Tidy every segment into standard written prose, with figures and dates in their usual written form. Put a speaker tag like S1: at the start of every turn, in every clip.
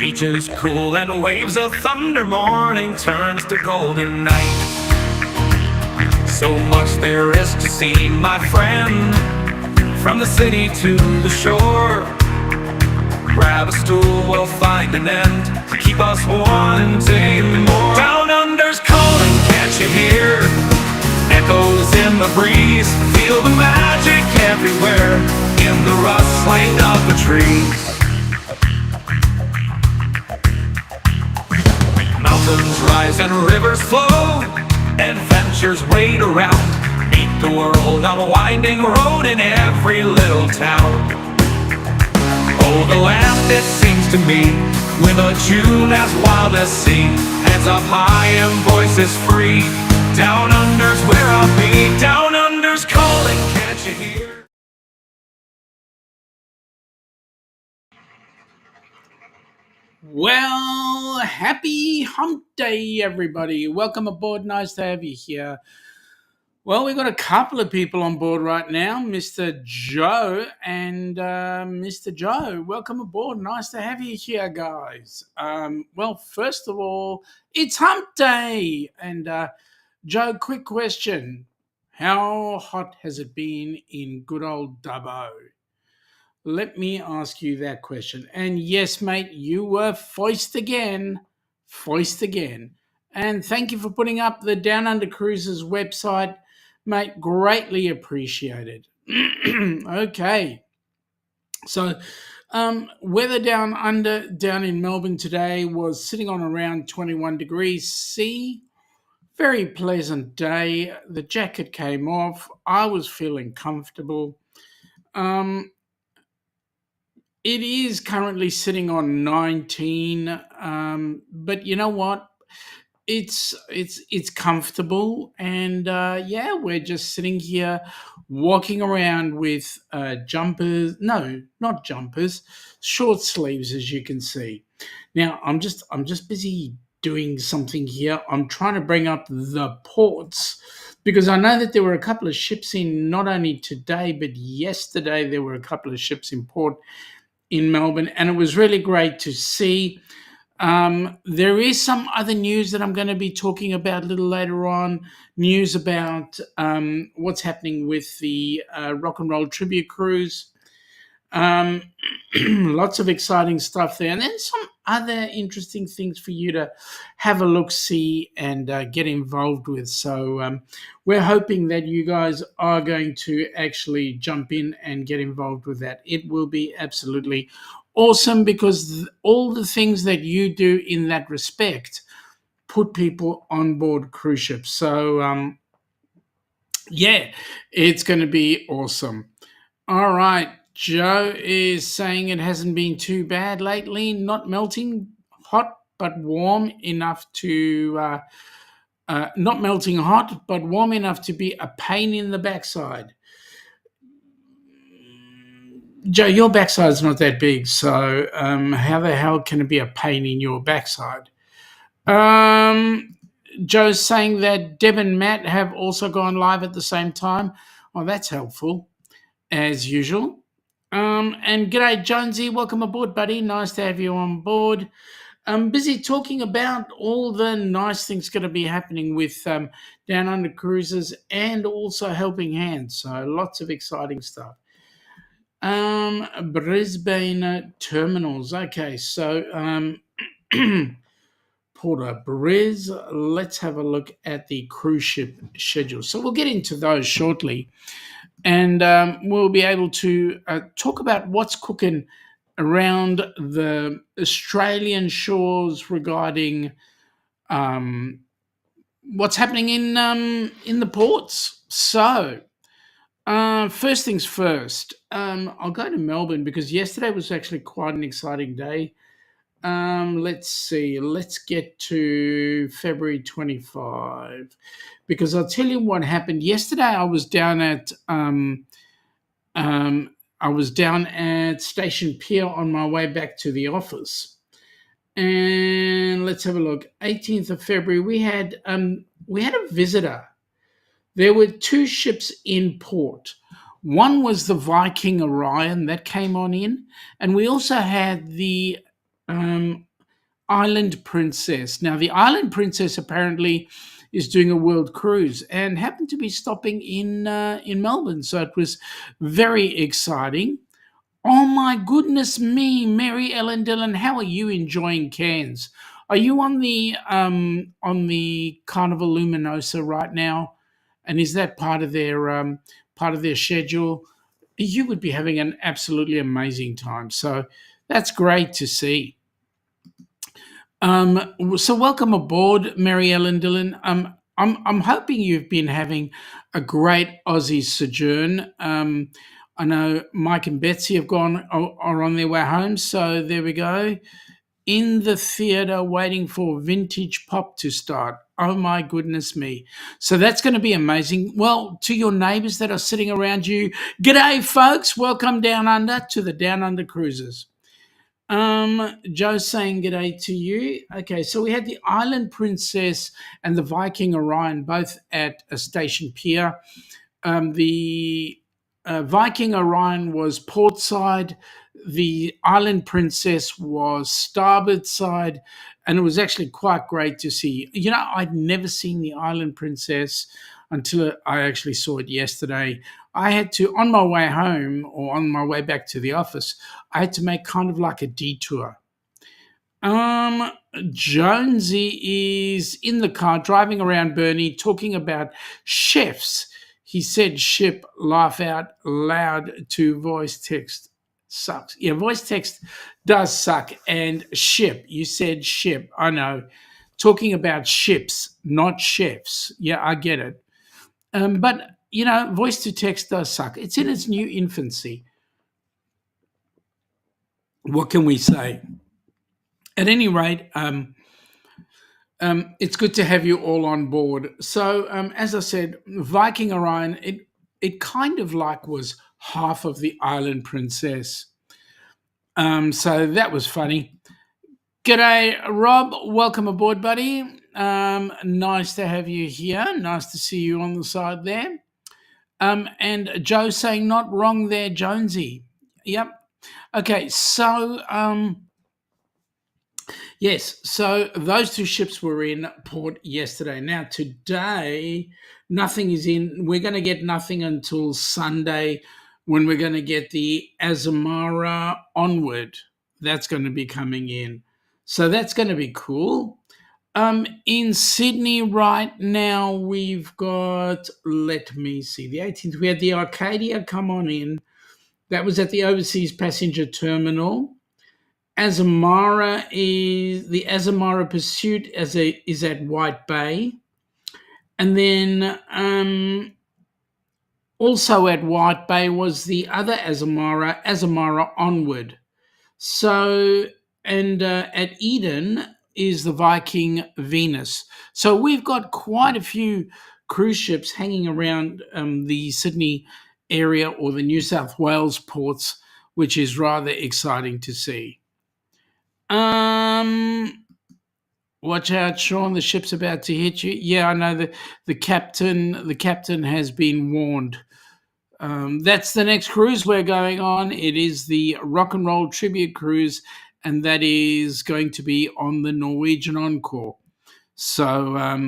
S1: Beaches cool and waves of thunder, morning turns to golden night. So much there is to see, my friend, from the city to the shore. Grab a stool, we'll find an end to keep us wanting more. Down under's calling, can't you hear? Echoes in the breeze, feel the magic everywhere, in the rustling of the trees. Mountains rise and rivers flow, adventures wait around. Meet the world on a winding road in every little town. Oh, the land, it seems to me, with a tune as wild as sea, hands up high and voices free. Down under's where I'll be. Down under's calling, can't you hear?
S2: Well, happy hump day, everybody. Welcome aboard. Nice to have you here. Well, we've got a couple of people on board right now, Mr. Joe and Mr. Joe. Welcome aboard. Nice to have you here, guys. Well, first of all, it's hump day. And Joe, quick question. How hot has it been in good old Dubbo? Let me ask you that question. And yes, mate, you were foist again. Foist again. And thank you for putting up the Downunder Cruises website, mate. Greatly appreciated. Okay. So, weather down in Melbourne today was sitting on around 21 degrees C. Very pleasant day. The jacket came off. I was feeling comfortable. It is currently sitting on 19, but you know what? It's comfortable, and yeah, we're just sitting here walking around with jumpers. No, not jumpers, short sleeves, as you can see. Now, I'm just busy doing something here. I'm trying to bring up the ports because I know that there were a couple of ships in not only today but yesterday. There were a couple of ships in port in Melbourne, and it was really great to see. There is some other news that I'm going to be talking about a little later on. News about what's happening with the Rock and Roll Tribute Cruise. Lots of exciting stuff there, and then some other interesting things for you to have a look, see, and get involved with. So we're hoping that you guys are going to actually jump in and get involved with that. It will be absolutely awesome because all the things that you do in that respect put people on board cruise ships. So yeah, it's going to be awesome. All right. Joe is saying it hasn't been too bad lately, not melting hot, but warm enough to, not melting hot, but warm enough to be a pain in the backside. Joe, your backside's not that big, so how the hell can it be a pain in your backside? Joe's saying that Deb and Matt have also gone live at the same time. Well, that's helpful, as usual. And g'day, Jonesy. Welcome aboard, buddy. Nice to have you on board. I'm busy talking about all the nice things going to be happening with Down Under Cruises and also Helping Hands. So lots of exciting stuff. Brisbane terminals. Okay, so Port of Briz. Let's have a look at the cruise ship schedule. So we'll get into those shortly. And we'll be able to talk about what's cooking around the Australian shores regarding what's happening in the ports. So, first things first, I'll go to Melbourne because yesterday was actually quite an exciting day. Let's see. Let's get to February 25 because I'll tell you what happened yesterday. I was down at Station Pier on my way back to the office, and let's have a look. 18th of February, we had a visitor. There were two ships in port. One was the Viking Orion that came on in, and we also had the Island Princess. Now, the Island Princess apparently is doing a world cruise and happened to be stopping in Melbourne, so it was very exciting. Oh my goodness me, Mary Ellen Dillon, how are you enjoying Cairns? Are you on the Carnival Luminosa right now? And is that part of their schedule? You would be having an absolutely amazing time. So that's great to see. So welcome aboard, Mary Ellen Dillon. I'm hoping you've been having a great Aussie sojourn. I know Mike and Betsy are on their way home, so there we go. In the theatre, waiting for Vintage Pop to start. Oh my goodness me! So that's going to be amazing. Well, to your neighbours that are sitting around you, g'day, folks. Welcome down under to the Down Under Cruises. Joe's saying g'day to you. Okay, so we had the Island Princess and the Viking Orion both at a station pier. The Viking Orion was port side, the Island Princess was starboard side, and it was actually quite great to see. You know, I'd never seen the Island Princess until I actually saw it yesterday. I had to, on my way home or on my way back to the office, I had to make kind of like a detour. Um, Jonesy is in the car driving around Burnie talking about chefs. He said ship, laugh out loud to voice text. Sucks. Yeah, voice text does suck. And ship, you said ship. I know. Talking about ships, not chefs. Yeah, I get it. But, you know, voice to text does suck. It's in its new infancy. What can we say? At any rate, it's good to have you all on board. So, as I said, Viking Orion, it kind of like was half of the Island Princess. So that was funny. G'day, Rob. Welcome aboard, buddy. Nice to have you here. Nice to see you on the side there. And Joe saying not wrong there, Jonesy. Yep. Okay, so yes, so those two ships were in port yesterday. Now, today, nothing is in. We're going to get nothing until Sunday when we're going to get the Azamara Onward. That's going to be coming in. So that's going to be cool. In Sydney right now, we've got, let me see, the 18th, we had the Arcadia come on in. That was at the Overseas Passenger Terminal. Azamara is the Azamara Pursuit is at White Bay, and then also at White Bay was the other Azamara Onward. So and at Eden is the Viking Venus. So we've got quite a few cruise ships hanging around the Sydney area or the New South Wales ports, which is rather exciting to see. Watch out, Sean. The ship's about to hit you. Yeah, I know the captain has been warned. That's the next cruise we're going on. It is the Rock and Roll Tribute Cruise, and that is going to be on the Norwegian Encore. So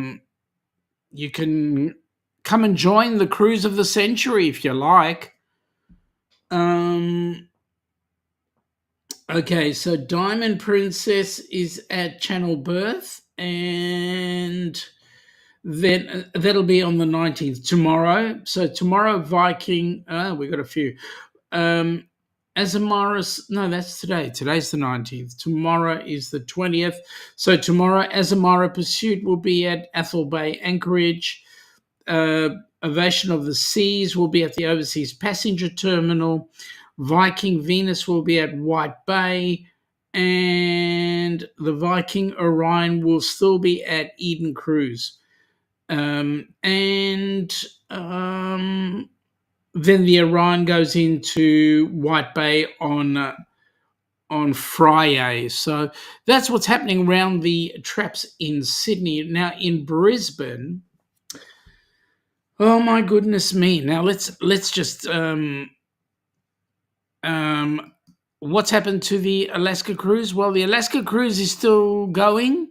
S2: you can come and join the cruise of the century if you like. Okay, so Diamond Princess is at Channel Birth, and then that'll be on the 19th, tomorrow. So tomorrow, Viking, we got a few. Azamara, no, that's today. Today's the 19th. Tomorrow is the 20th. So tomorrow, Azamara Pursuit will be at Athol Bay, Anchorage. Ovation of the Seas will be at the Overseas Passenger Terminal. Viking Venus will be at White Bay, and the Viking Orion will still be at Eden Cruise. Then the Orion goes into White Bay on Friday. So that's what's happening around the traps in Sydney. Now in Brisbane, oh my goodness me! Now let's just what's happened to the Alaska cruise? Well, the Alaska cruise is still going.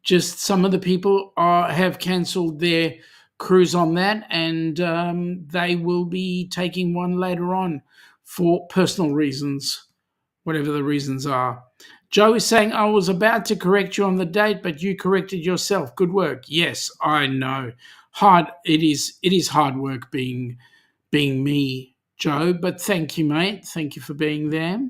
S2: Just some of the people have cancelled their cruise on that, and they will be taking one later on for personal reasons, whatever the reasons are. Joe is saying, I was about to correct you on the date, but you corrected yourself. Good work. Yes, I know. It is hard work being me, Joe, but thank you, mate. Thank you for being there.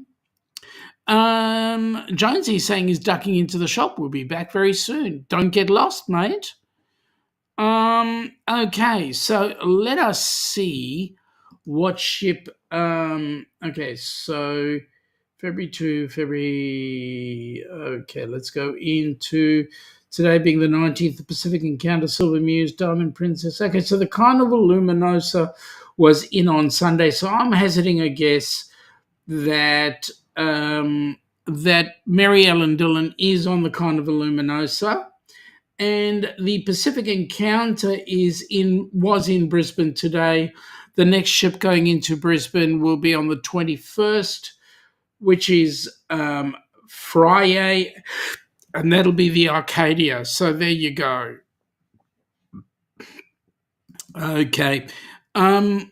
S2: Jonesy saying he's ducking into the shop. We'll be back very soon. Don't get lost, mate. Okay, so let us see what ship. Okay, so February to February. Okay, let's go into today being the 19th, the Pacific Encounter, Silver Muse, Diamond Princess. Okay, so the Carnival Luminosa was in on Sunday, so I'm hazarding a guess that that Mary Ellen Dillon is on the Carnival Luminosa, and the Pacific Encounter was in Brisbane today. The next ship going into Brisbane will be on the 21st, which is Friday, and that'll be the Arcadia. So there you go. Okay. Come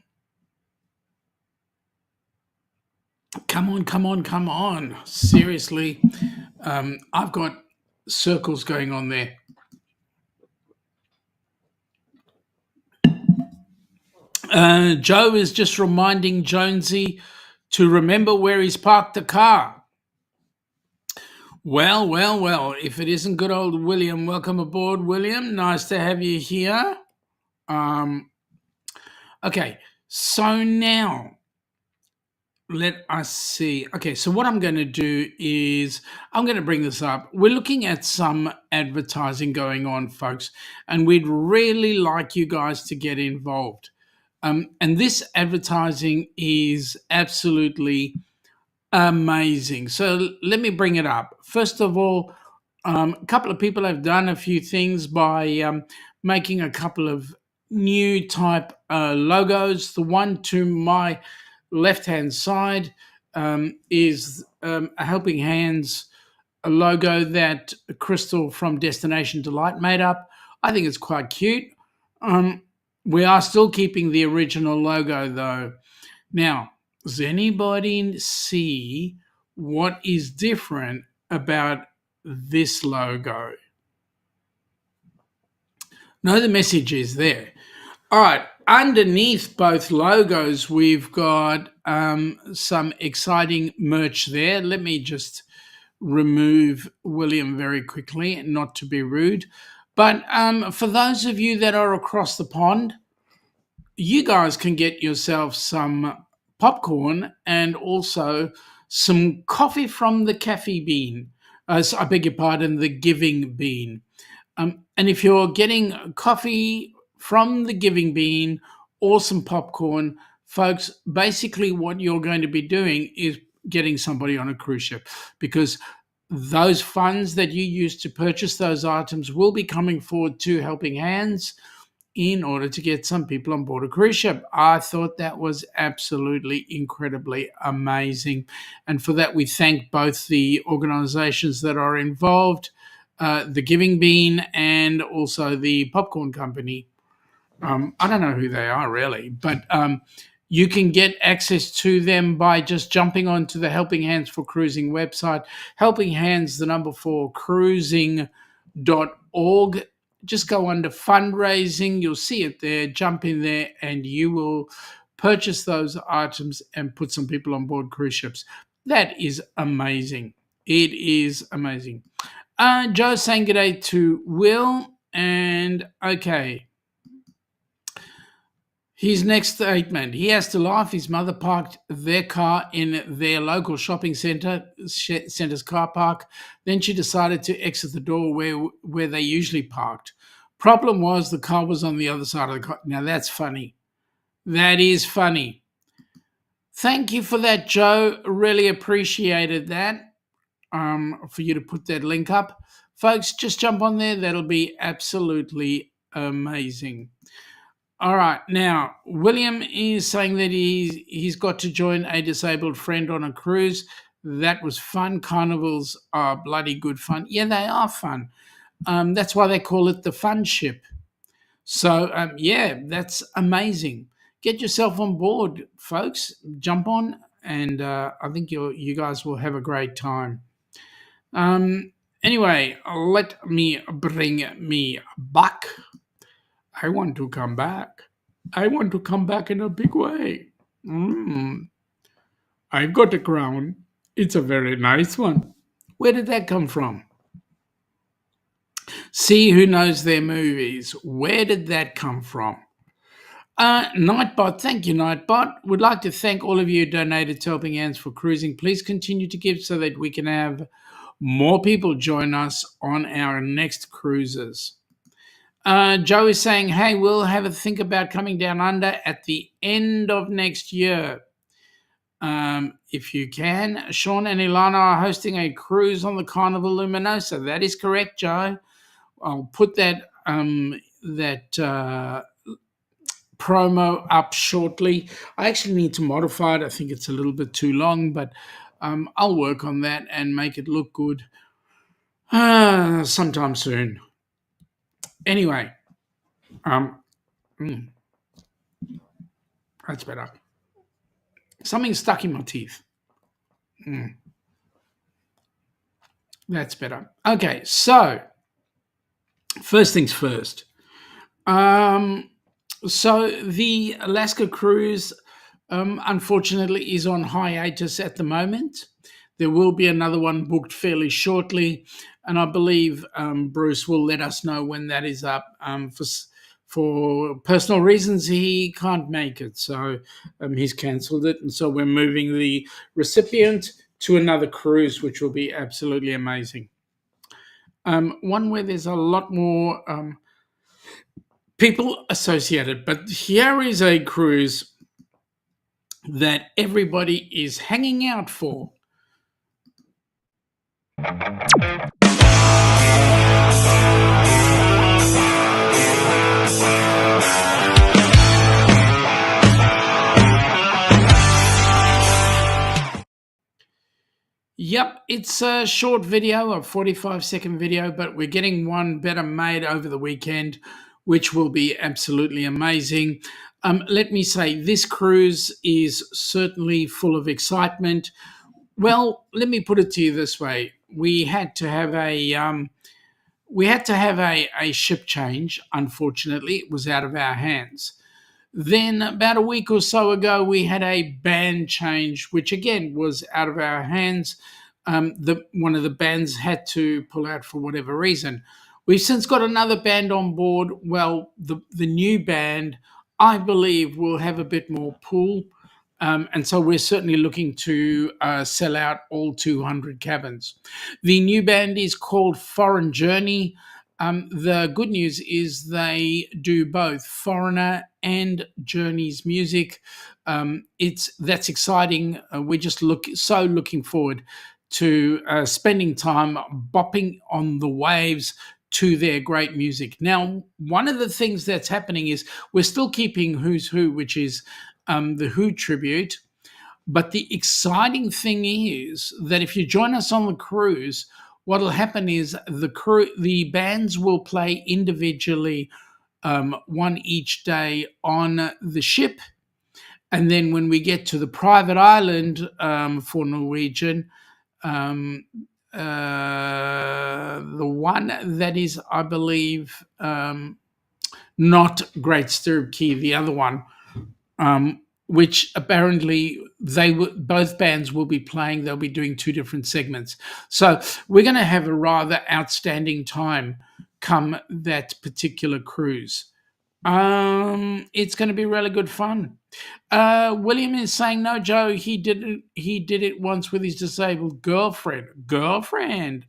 S2: on. Seriously. I've got circles going on there. Joe is just reminding Jonesy to remember where he's parked the car. Well. If it isn't good old William, welcome aboard, William. Nice to have you here. Okay, so now let us see. Okay, so what I'm going to do is I'm going to bring this up. We're looking at some advertising going on, folks, and we'd really like you guys to get involved. And this advertising is absolutely amazing. So let me bring it up. First of all, a couple of people have done a few things by making a couple of new type logos. The one to my left-hand side is a Helping Hands logo that Crystal from Destination Delight made up. I think it's quite cute. We are still keeping the original logo though. Now, does anybody see what is different about this logo? No, the message is there. All right, underneath both logos, we've got some exciting merch there. Let me just remove William very quickly, not to be rude. But for those of you that are across the pond, you guys can get yourself some popcorn and also some coffee from the Cafe Bean. I beg your pardon, the Giving Bean. And if you're getting coffee from the Giving Bean or some popcorn, folks, basically what you're going to be doing is getting somebody on a cruise ship, because those funds that you use to purchase those items will be coming forward to Helping Hands in order to get some people on board a cruise ship. I thought that was absolutely incredibly amazing. And for that, we thank both the organizations that are involved, the Giving Bean and also the Popcorn Company. I don't know who they are really, but you can get access to them by just jumping onto the Helping Hands for Cruising website, Helping Hands, the number 4, cruising.org. Just go under fundraising. You'll see it there. Jump in there and you will purchase those items and put some people on board cruise ships. That is amazing. It is amazing. Joe saying good day to Will. And okay. His next statement, he has to laugh. His mother parked their car in their local shopping centre's car park. Then she decided to exit the door where they usually parked. Problem was the car was on the other side of the car. Now that's funny. That is funny. Thank you for that, Joe. Really appreciated that, for you to put that link up. Folks, just jump on there. That'll be absolutely amazing. All right. Now, William is saying that he's got to join a disabled friend on a cruise. That was fun. Carnivals are bloody good fun. Yeah, they are fun. That's why they call it the fun ship. So, yeah, that's amazing. Get yourself on board, folks. Jump on, and I think you guys will have a great time. Anyway, let me bring me back. I want to come back. I want to come back in a big way. Mm, I've got a crown. It's a very nice one. Where did that come from? See who knows their movies. Where did that come from? Nightbot, thank you, Nightbot. Would like to thank all of you who donated to Helping Hands for Cruising. Please continue to give so that we can have more people join us on our next cruises. Joe is saying, hey, we'll have a think about coming down under at the end of next year. If you can. Sean and Ilana are hosting a cruise on the Carnival Luminosa. That is correct, Joe. I'll put that promo up shortly. I actually need to modify it. I think it's a little bit too long, but I'll work on that and make it look good sometime soon. Anyway, that's better. Something stuck in my teeth. That's better. Okay, so first things first. So the Alaska cruise, unfortunately, is on hiatus at the moment. There will be another one booked fairly shortly, and I believe Bruce will let us know when that is up. For personal reasons, he can't make it, so he's cancelled it, and so we're moving the recipient to another cruise, which will be absolutely amazing. One where there's a lot more people associated, but here is a cruise that everybody is hanging out for. Yep, it's a short video, a 45-second video, but we're getting one better made over the weekend, which will be absolutely amazing. Let me say, this cruise is certainly full of excitement. Well, let me put it to you this way: we had to have a ship change. Unfortunately, it was out of our hands. Then, about a week or so ago, we had a band change, which again was out of our hands. One of the bands had to pull out for whatever reason. We've since got another band on board. Well, the new band, I believe, will have a bit more pull. And so we're certainly looking to sell out all 200 cabins. The new band is called Foreign Journey. The good news is they do both Foreigner and Journey's music. That's exciting. We're just looking forward to spending time bopping on the waves to their great music. Now, one of the things that's happening is we're still keeping Who's Who, which is the Who tribute. But the exciting thing is that if you join us on the cruise, what'll happen is the bands will play individually, one each day on the ship. And then when we get to the private island for Norwegian, the one that is, I believe, not Great Stirrup Key, the other one, which apparently both bands will be playing. They'll be doing two different segments. So we're going to have a rather outstanding time come that particular cruise. It's going to be really good fun. William is saying, no, Joe, he did it once with his disabled girlfriend,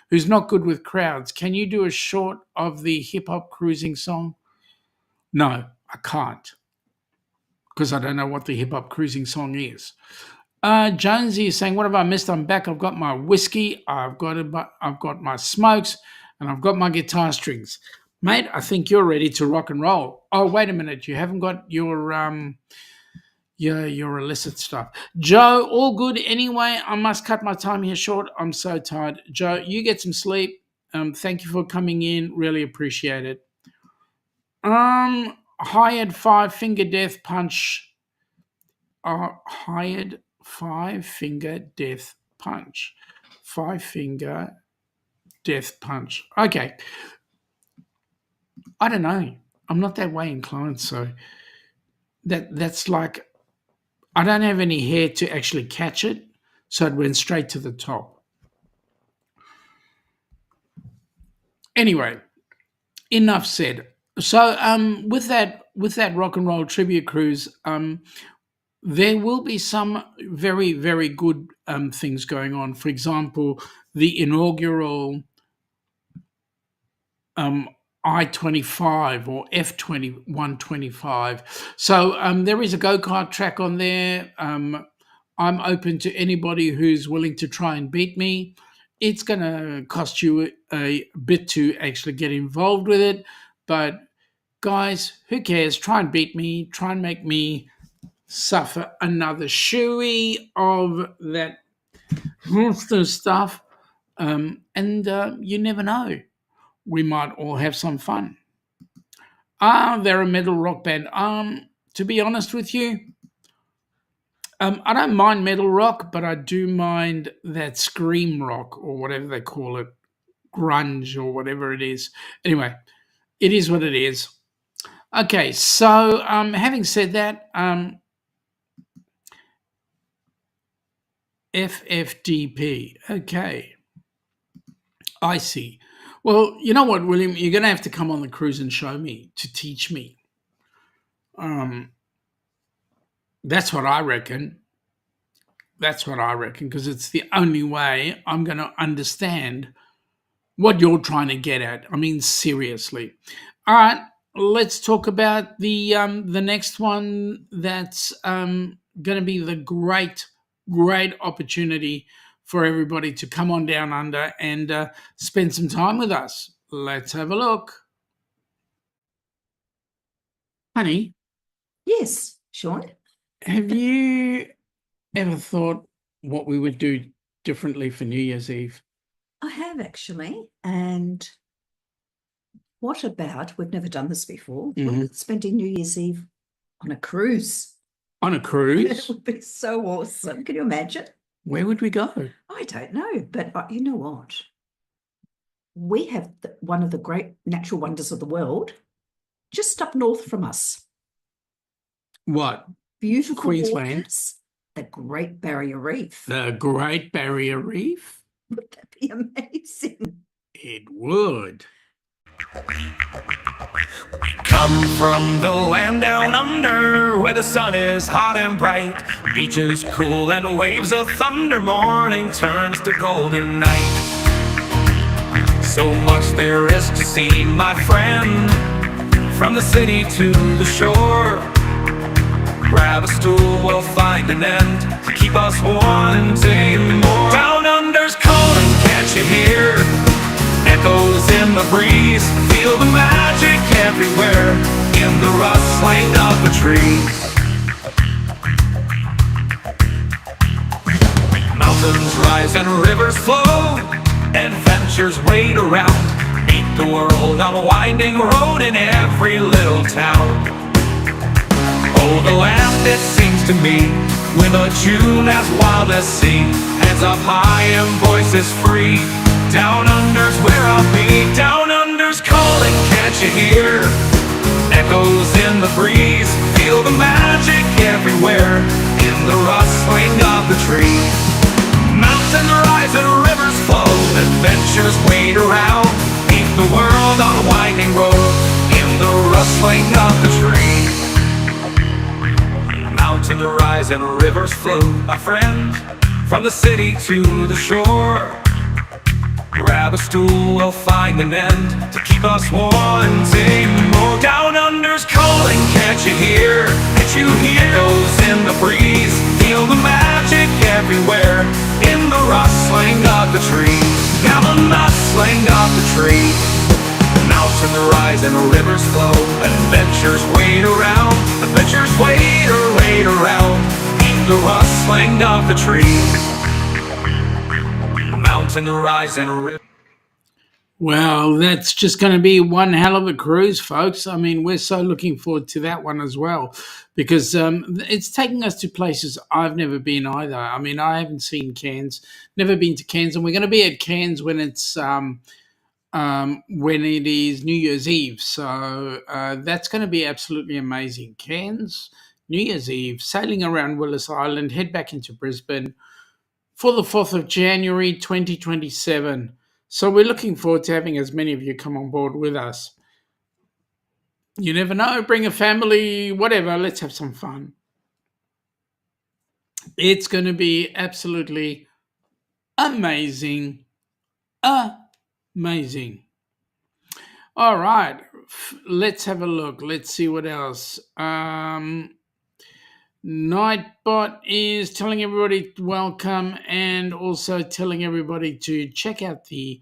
S2: who's not good with crowds. Can you do a short of the hip-hop cruising song? No, I can't, because I don't know what the hip-hop cruising song is. Jonesy is saying, what have I missed? I'm back. I've got my whiskey, I've got my smokes, and I've got my guitar strings. Mate, I think you're ready to rock and roll. Oh, wait a minute. You haven't got your your illicit stuff. Joe, all good anyway. I must cut my time here short. I'm so tired. Joe, you get some sleep. Thank you for coming in. Really appreciate it. Hired 5-finger death punch. Hired 5-finger death punch. 5-finger death punch. Okay. I don't know. I'm not that way inclined, so that's like I don't have any hair to actually catch it, so it went straight to the top. Anyway, enough said. So with that rock and roll tribute cruise, there will be some very, very good things going on. For example, the inaugural I-25 or F-125. So there is a go-kart track on there. I'm open to anybody who's willing to try and beat me. It's going to cost you a bit to actually get involved with it. But guys, who cares? Try and beat me. Try and make me suffer another shoey of that monster stuff. And you never know. We might all have some fun. They're a metal rock band. To be honest with you, I don't mind metal rock, but I do mind that scream rock or whatever they call it, grunge or whatever it is. Anyway, it is what it is. Okay, so having said that, FFDP. Okay, I see. Well, you know what, William? You're going to have to come on the cruise and show me, to teach me. That's what I reckon. That's what I reckon, because it's the only way I'm going to understand what you're trying to get at. I mean, seriously. All right, let's talk about the next one that's going to be the great opportunity for everybody to come on down under and spend some time with us. Let's have a look. Honey.
S3: Yes, Sean.
S2: Have you ever thought what we would do differently for New Year's Eve?
S3: I have actually. And what about, we've never done this before, what about spending New Year's Eve on a cruise?
S2: On a cruise?
S3: It would be so awesome. Can you imagine?
S2: Where would we go?
S3: I don't know, but you know what? We have one of the great natural wonders of the world just up north from us.
S2: What?
S3: Beautiful
S2: Queensland?
S3: waters, the Great Barrier Reef.
S2: The Great Barrier Reef?
S3: Would that be amazing?
S2: It would.
S1: Come from the land down under, where the sun is hot and bright, beaches cool and waves of thunder. Morning turns to golden night. So much there is to see, my friend, from the city to the shore. Grab a stool, we'll find an end to keep us wanting more. Down under's calling, can't you hear? Echoes in the breeze, feel the magic everywhere, in the rustling of the trees. Mountains rise and rivers flow, adventures wait around. Meet the world on a winding road in every little town. Oh, the land, it seems to me, with a tune as wild as sea, hands up high and voices free. Down under's where I'll be. Down under's calling, can't you hear? Echoes in the breeze, feel the magic everywhere, in the rustling of the trees. Mountains rise and rivers flow, adventures wait around. Meet the world on a winding road, in the rustling of the trees. Mountains rise and rivers flow, my friend, from the city to the shore. Grab a stool, we'll find an end to keep us wanting more. Down under's calling, can't you hear? Can't you hear? Echoes in the breeze, feel the magic everywhere, in the rustling of the trees. Now the rustling of the trees. Now Mountains rise and rivers flow, adventures wait around, adventures wait around, the rustling of the trees. Mountains rise and rivers.
S2: Well, that's just going to be one hell of a cruise, folks. I mean, we're so looking forward to that one as well, because it's taking us to places I've never been either. I mean, I haven't seen Cairns, never been to Cairns, and we're going to be at Cairns when it is New Year's Eve. So that's going to be absolutely amazing. Cairns, New Year's Eve, sailing around Willis Island, head back into Brisbane for the 4th of January 2027. So we're looking forward to having as many of you come on board with us. You never know, bring a family, whatever, let's have some fun. It's going to be absolutely amazing. Amazing. All right, let's have a look. Let's see what else. Nightbot is telling everybody welcome, and also telling everybody to check out the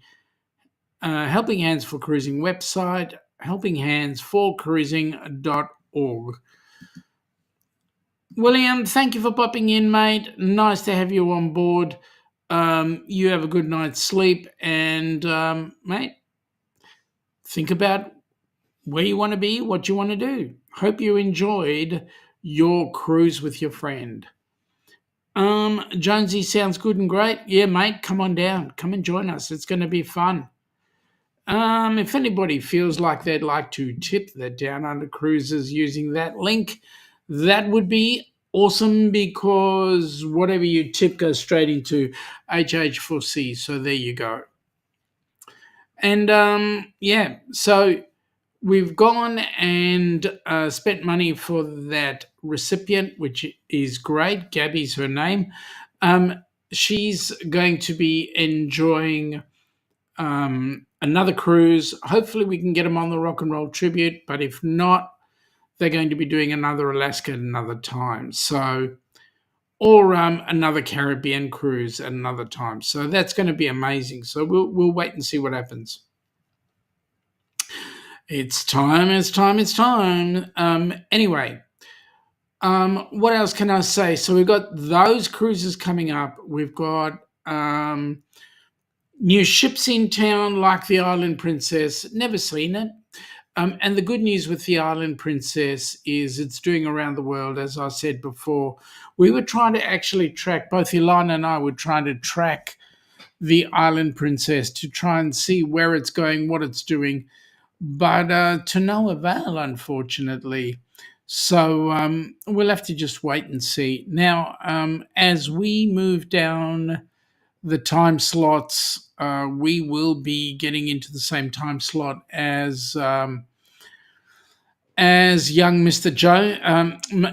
S2: Helping Hands for Cruising website, helpinghandsforcruising.org. William, thank you for popping in, mate. Nice to have you on board. You have a good night's sleep, and mate, think about where you want to be, what you want to do. Hope you enjoyed your cruise with your friend. Jonesy, sounds good and great. Yeah, mate, come on down. Come and join us. It's going to be fun. If anybody feels like they'd like to tip the Downunder cruises using that link, that would be awesome, because whatever you tip goes straight into HH4C. So there you go. And yeah, so we've gone and spent money for that recipient, which is great. Gabby's her name. She's going to be enjoying another cruise. Hopefully we can get them on the Rock and Roll Tribute, but if not, they're going to be doing another Alaska at another time. So, or another Caribbean cruise at another time. So that's going to be amazing. So we'll wait and see what happens. It's time. Anyway, what else can I say? So we've got those cruises coming up. We've got new ships in town, like the Island Princess. Never seen it. And the good news with the Island Princess is it's doing around the world, as I said before. We were trying to actually track, both Ilana and I were trying to track the Island Princess to try and see where it's going, what it's doing, but to no avail, unfortunately. So we'll have to just wait and see. Now, as we move down the time slots, we will be getting into the same time slot as young Mr. Joe,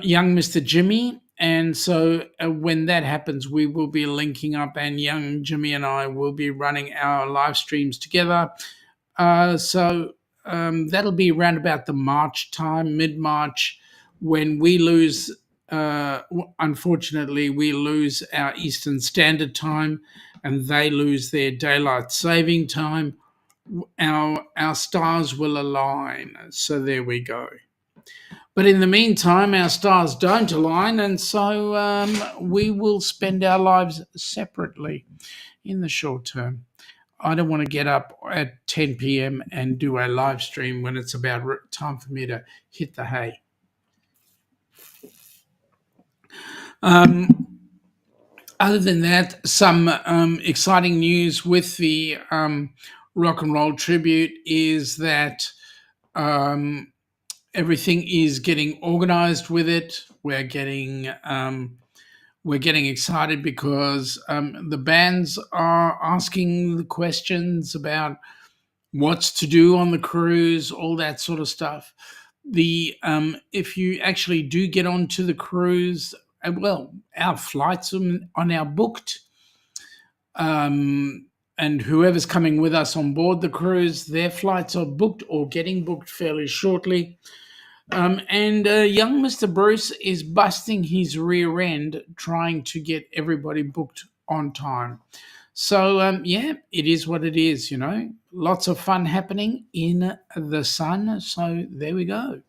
S2: young Mr. Jimmy. And so when that happens, we will be linking up, and young Jimmy and I will be running our live streams together. So that'll be around about the March time, mid-March, when we lose, unfortunately, we lose our Eastern Standard Time and they lose their daylight saving time. Our stars will align. So there we go. But in the meantime, our stars don't align, and so we will spend our lives separately in the short term. I don't want to get up at 10 p.m. and do a live stream when it's about time for me to hit the hay. Other than that, some exciting news with the Rock and Roll Tribute is that everything is getting organized with it. We're getting excited because the bands are asking the questions about what's to do on the cruise, all that sort of stuff. If you actually do get onto the cruise, well, our flights are now booked. And whoever's coming with us on board the cruise, their flights are booked or getting booked fairly shortly. And young Mr. Bruce is busting his rear end trying to get everybody booked on time. So, yeah, it is what it is, Lots of fun happening in the sun. So, there we go.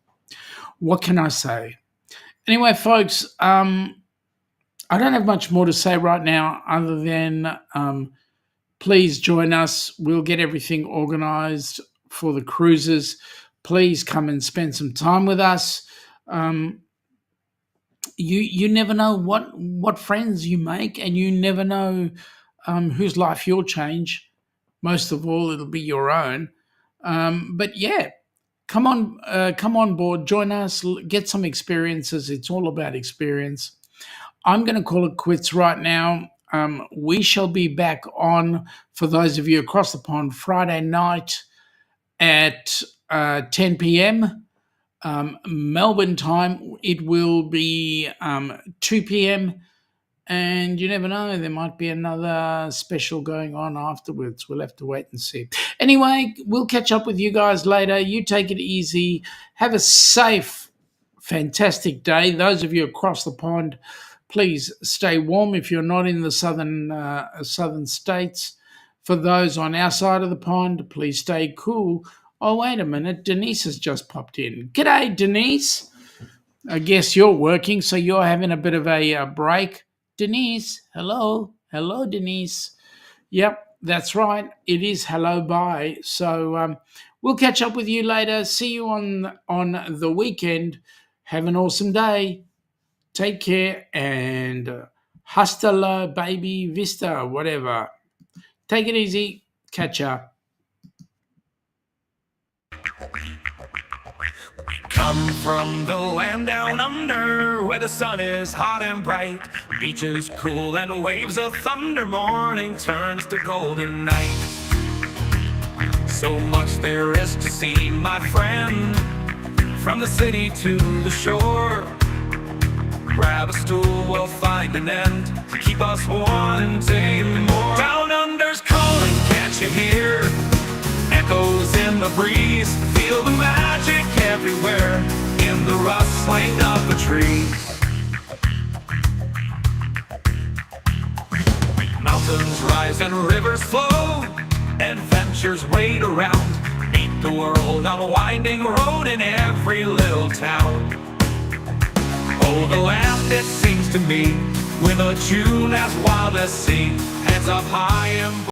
S2: What can I say? Anyway, folks, I don't have much more to say right now other than please join us. We'll get everything organized for the cruises. Please come and spend some time with us. You never know what friends you make, and you never know whose life you'll change. Most of all, it'll be your own. But yeah, come on board, join us, get some experiences. It's all about experience. I'm going to call it quits right now. We shall be back on, for those of you across the pond, Friday night at 10 p.m. Melbourne time. It will be 2 p.m. And you never know, there might be another special going on afterwards. We'll have to wait and see. Anyway, we'll catch up with you guys later. You take it easy. Have a safe, fantastic day. Those of you across the pond, please stay warm if you're not in the southern states. For those on our side of the pond, please stay cool. Oh, wait a minute. Denise has just popped in. G'day, Denise. I guess you're working, so you're having a bit of a break. Denise, hello. Hello, Denise. Yep, that's right. It is hello, bye. So we'll catch up with you later. See you on the weekend. Have an awesome day. Take care and hasta la baby vista, whatever. Take it easy. Catch ya.
S1: Come from the land down under, where the sun is hot and bright, beaches cool and waves of thunder. Morning turns to golden night. So much there is to see, my friend, from the city to the shore. Grab a stool, we'll find an end to keep us wanting more. Down under's calling, can't you hear? Echoes in the breeze, feel the magic everywhere in the rustling of the trees. Mountains rise and rivers flow, adventures wait around. Meet the world on a winding road in every little town. Oh, the land, it seems to me, with a tune as wild as sea, heads up high and